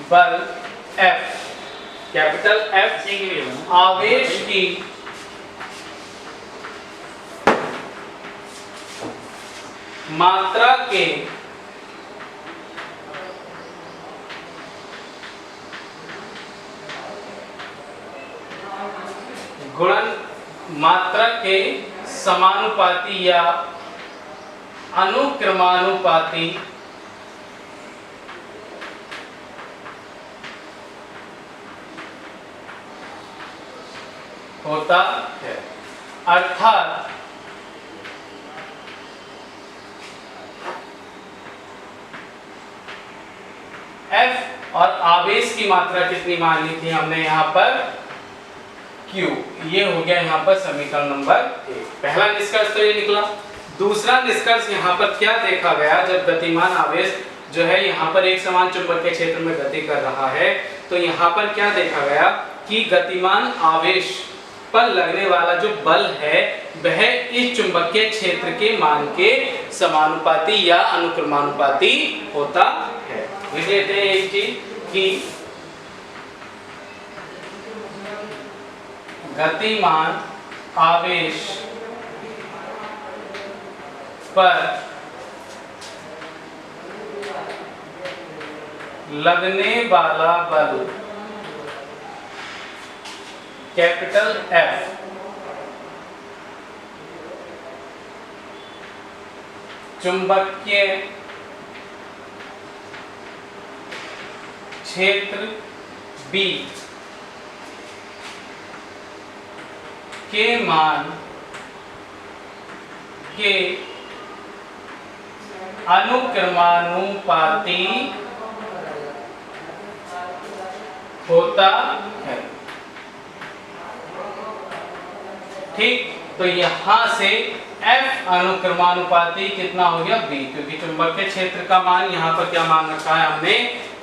बल F, capital F आवेश की मात्रा के गुणन मात्रा के समानुपाती या अनुक्रमानुपाती होता है। अर्थात F और आवेश की मात्रा कितनी मान ली थी हमने यहाँ पर Q, ये हो गया यहाँ पर समीकरण नंबर 1। पहला निष्कर्ष तो ये निकला। दूसरा निष्कर्ष यहाँ पर क्या देखा गया, जब गतिमान आवेश जो है यहाँ पर एक समान चुंबकीय क्षेत्र में गति कर रहा है, तो यहाँ पर क्या देखा गया कि गतिमान आवेश पर लगने वाला जो बल है वह इस चुंबकीय क्षेत्र के मान के समानुपाती या अनुक्रमानुपाती होता है। लिख लेते हैं एक चीज कि गतिमान आवेश पर लगने वाला बल कैपिटल F चुंबकीय क्षेत्र B के मान के अनुक्रमानुपाती होता है। ठीक, तो यहां से F अनुक्रमानुपाती कितना हो गया B, क्योंकि चुंबकीय क्षेत्र का मान यहाँ पर क्या मान रखा है हमने,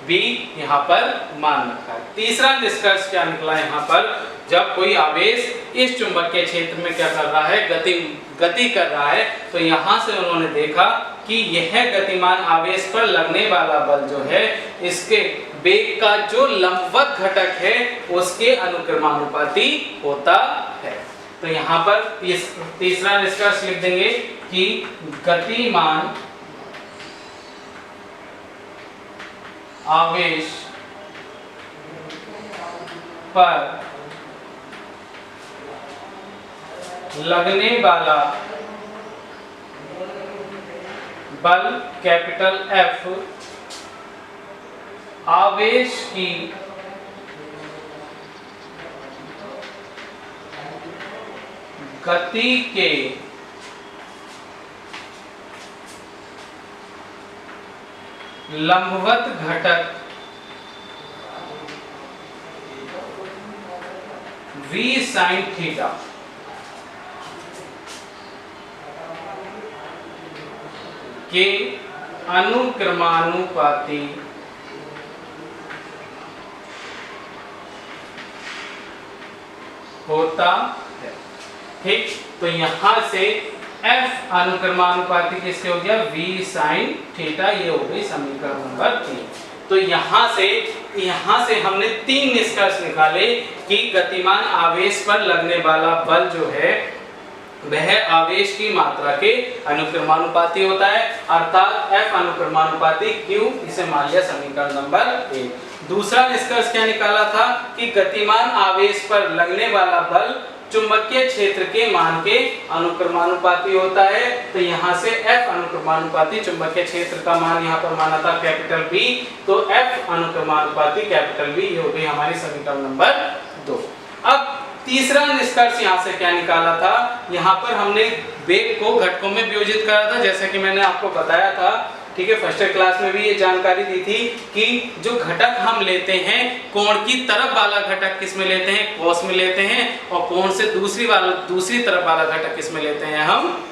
B यहाँ पर मान रखा है। तीसरा निष्कर्ष क्या निकला यहाँ पर, जब कोई आवेश इस चुंबकीय क्षेत्र में क्या कर रहा है, गति कर रहा है, तो यहाँ से उन्होंने देखा कि यह गतिमान आवेश पर लगने वाला बल जो है इसके वेग का जो लंबवत घटक है उसके अनुक्रमानुपाती होता है। तो यहाँ पर तीसरा निष्कर्ष लिख देंगे कि गतिमान आवेश पर लगने वाला बल कैपिटल F आवेश की गति के लंबवत घटक v sin थीटा के अनुक्रमानुपाती होता है। ठीक, तो यहां से F अनुक्रमानुपाती किसके हो गया, v sin थीटा, ये हो गई समीकरण नंबर 3। तो यहाँ से हमने 3 निष्कर्ष निकाले कि गतिमान आवेश पर लगने वाला बल जो है वह आवेश की मात्रा के अनुक्रमानुपाती होता है, अर्थात F अनुक्रमानुपाती Q, इसे मान लिया समीकरण नंबर 1। दूसरा निष्कर्ष क्या निकाला था कि गतिमान आवेश पर लगने वाला बल चुंबकीय क्षेत्र के मान के अनुक्रमानुपाती होता है। तो यहाँ से F अनुक्रमानुपाती चुंबकीय क्षेत्र का मान यहाँ पर माना था कैपिटल B, तो F अनुक्रमानुपाती कैपिटल B, ये हो गई हमारी समीकरण नंबर 2। अब तीसरा निष्कर्ष यहाँ से क्या निकाला था, यहाँ पर हमने वेग को घटकों में वियोजित करा था, जैसा कि मैंने आपको बताया था। ठीक है, फर्स्ट क्लास में भी ये जानकारी दी थी कि जो घटक हम लेते हैं कोण की तरफ वाला घटक किस में लेते हैं, कॉस में लेते हैं, और कोण से दूसरी तरफ वाला घटक किस में लेते हैं, हम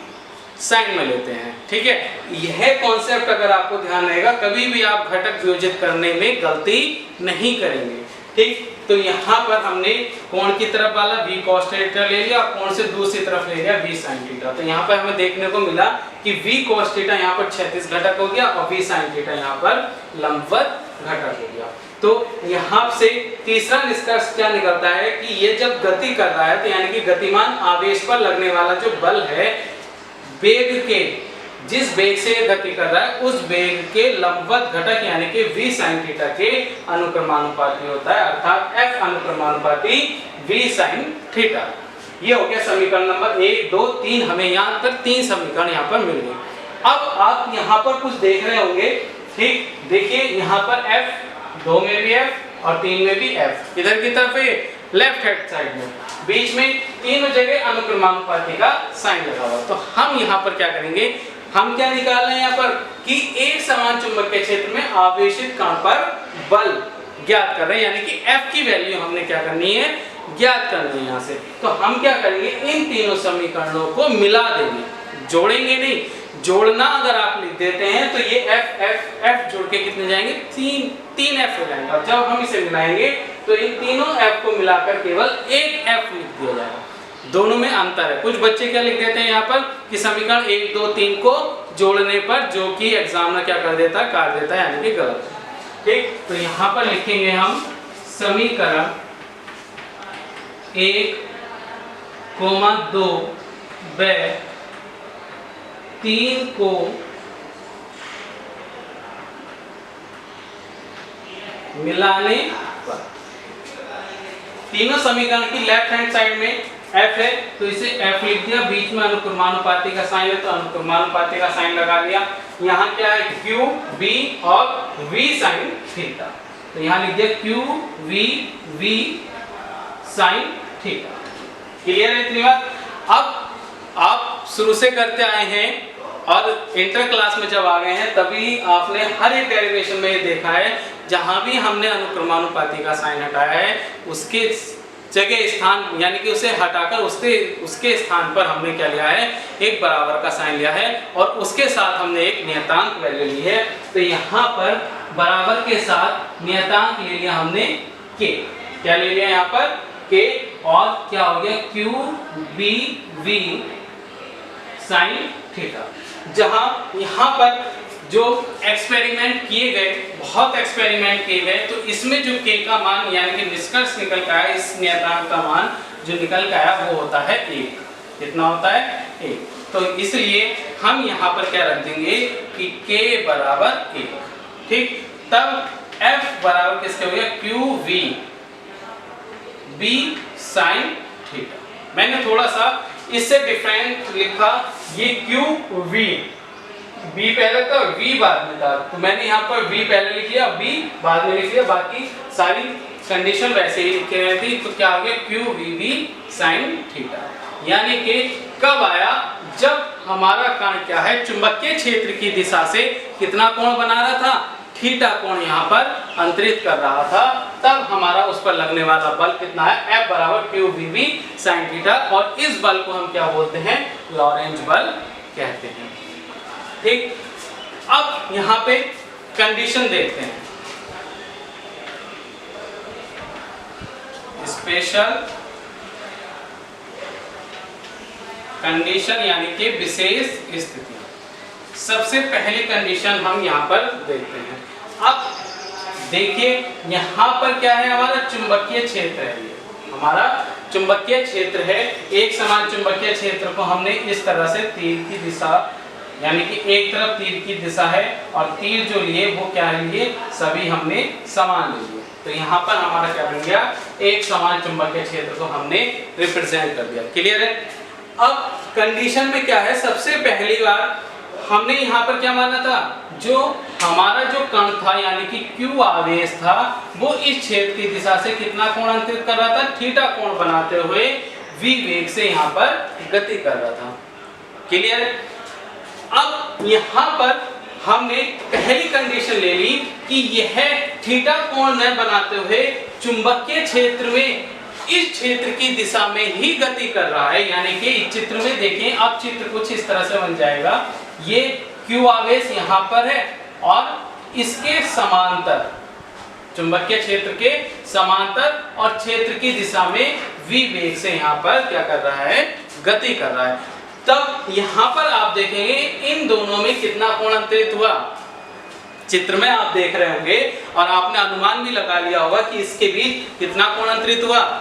साइन में लेते हैं। ठीक है, यह कॉन्सेप्ट अगर आपको ध्यान रहेगा, कभी भी आप घटक वियोजित करने में गलती नहीं करेंगे। ठीक, तो यहाँ पर हमने कोण की तरफ वाला v cos थीटा ले लिया, कोण से दूसरी तरफ ले लिया v sin थीटा। तो यहाँ पर हमें देखने को मिला कि v cos थीटा यहाँ पर 36 घटक हो गया और v sin थीटा यहाँ पर लंबवत घटक हो गया। तो यहाँ से तीसरा निष्कर्ष क्या निकलता है कि ये जब गति कर रहा है तो यानी कि गतिमान आवेश पर लगने वाला जो बल है, वेग के जिस वेग से ये गति कर रहा है उस वेग के लंबवत घटक यानी कि v sin थीटा के अनुक्रमानुपाती होता है, अर्थात f अनुक्रमानुपाती v sin थीटा। ये हो गया समीकरण नंबर 1, 2, 3। हमें यहाँ पर 3 समीकरण यहाँ पर मिल गए। अब आप यहाँ पर कुछ देख रहे होंगे, ठीक, देखिए यहाँ पर f 2 में भी f और 3 में भी f, इधर की तरफ है लेफ्ट हैंड साइड में, बीच में तीनों जगह अनुक्रमानुपाती का साइन लगा हुआ। तो हम यहाँ पर क्या करेंगे, हम क्या निकाल रहे हैं यहाँ पर कि एक समान चुंबकीय क्षेत्र में आवेशित कण पर बल ज्ञात कर रहे हैं, यानी कि F की वैल्यू हमने क्या करनी है, ज्ञात करनी है यहाँ से। तो हम क्या करेंगे, इन तीनों समीकरणों को मिला देंगे, जोड़ेंगे नहीं। जोड़ना अगर आप लिख देते हैं तो ये F F F जोड़ के कितने जाएंगे, 3 F हो जाएंगे। और जब हम इसे मिलाएंगे तो इन तीनों F को मिलाकर केवल एक F लिख दिया जाएगा। दोनों में अंतर है। कुछ बच्चे क्या लिख देते हैं यहाँ पर कि समीकरण 1, 2, 3 को जोड़ने पर, जो कि एग्जामिनर क्या कर देता है, काट देता है, यानी कि गलत है। ठीक, तो यहाँ पर लिखेंगे हम समीकरण 1, 2 व 3 को मिलाने पर, तीनों समीकरण की लेफ्ट हैंड साइड में f है तो इसे f लिख दिया, बीच में अनुक्रमानुपाती का साइन है तो अनुक्रमानुपाती का साइन लगा दिया। यहाँ क्या है, q v और v sin थीटा, तो यहाँ लिख दिया q v sin theta. Clear है इतनी बात। अब आप शुरू से करते आए हैं और इंटर क्लास में जब आ गए हैं तभी आपने हर एक डेरिवेशन में ये देखा है, जहां भी हमने अनुक्रमानुपाती का साइन हटाया है उसके जगह स्थान यानी कि उसे हटाकर उसके स्थान पर हमने क्या लिया है, एक बराबर का साइन लिया है और उसके साथ हमने एक नियतांक वैल्यू ली है। तो यहाँ पर बराबर के साथ नियतांक ले लिया हमने k, क्या ले लिया यहाँ पर k, और क्या हो गया q v sin थीटा। जहां यहाँ पर जो एक्सपेरिमेंट किए गए, बहुत एक्सपेरिमेंट किए गए, तो इसमें जो k का मान यानी कि निष्कर्ष निकल का आया, इस नियतांक का मान जो निकल का आया वो होता है 1। कितना होता है, 1। तो इसलिए हम यहाँ पर क्या रख देंगे कि k बराबर 1। ठीक, तब f बराबर किसके हो गया, q v sin थीटा। मैंने थोड़ा सा इससे डिफरेंट लिखा, ये q v पहले था v बाद में था, तो मैंने यहाँ पर v पहले लिख लिया, v बाद में लिख लिया, बाकी सारी कंडीशन वैसे ही लिखी रही थी। तो क्या हो गया q v sin थीटा, यानी कि कब आया, जब हमारा कण क्या है, चुंबकीय क्षेत्र की दिशा से कितना कोण बना रहा था, थीटा कोण यहाँ पर अंतरित कर रहा था, तब हमारा उस पर लगने वाला बल कितना है, F बराबर q v sin थीटा। और इस बल को हम क्या बोलते हैं, लॉरेंज बल कहते हैं। ठीक, अब यहाँ पे कंडीशन देखते हैं, स्पेशल कंडीशन यानी कि विशेष स्थिति। सबसे पहली कंडीशन हम यहाँ पर देखते हैं। अब देखिए यहाँ पर क्या है, हमारा चुंबकीय क्षेत्र है, ये हमारा चुंबकीय क्षेत्र है। एक समान चुंबकीय क्षेत्र को हमने इस तरह से तीर की दिशा, यानी कि एक तरफ तीर की दिशा है और तीर जो लिए वो क्या लिए, सभी हमने समान लिए। तो यहाँ पर हमारा क्या बन गया, एक समान चुंबकीय क्षेत्र को हमने रिप्रेजेंट कर दिया। क्लियर है। अब कंडीशन में क्या है, सबसे पहली बार हमने यहाँ पर क्या माना था, जो हमारा जो कण था यानी कि Q आवेश था, वो इस क्षेत्र की दिशा से कितना कोण अंतरित कर रहा था, थीटा कोण बनाते हुए v वेग से यहाँ पर गति कर रहा था। क्लियर है। अब यहाँ पर हमने पहली कंडीशन ले ली कि यह थीटा कोण न बनाते हुए चुंबकीय क्षेत्र में इस क्षेत्र की दिशा में ही गति कर रहा है। यानी कि इस चित्र में देखें, अब चित्र कुछ इस तरह से बन जाएगा, ये Q आवेश यहाँ पर है और इसके समांतर, चुंबकीय क्षेत्र के समांतर और क्षेत्र की दिशा में v वेग से यहाँ पर क्या कर रहा है, गति कर रहा है। तब यहाँ पर आप देखेंगे इन दोनों में कितना कोण अंतरित हुआ, चित्र में आप देख रहे होंगे और आपने अनुमान भी लगा लिया होगा कि इसके बीच कितना कोण अंतरित हुआ,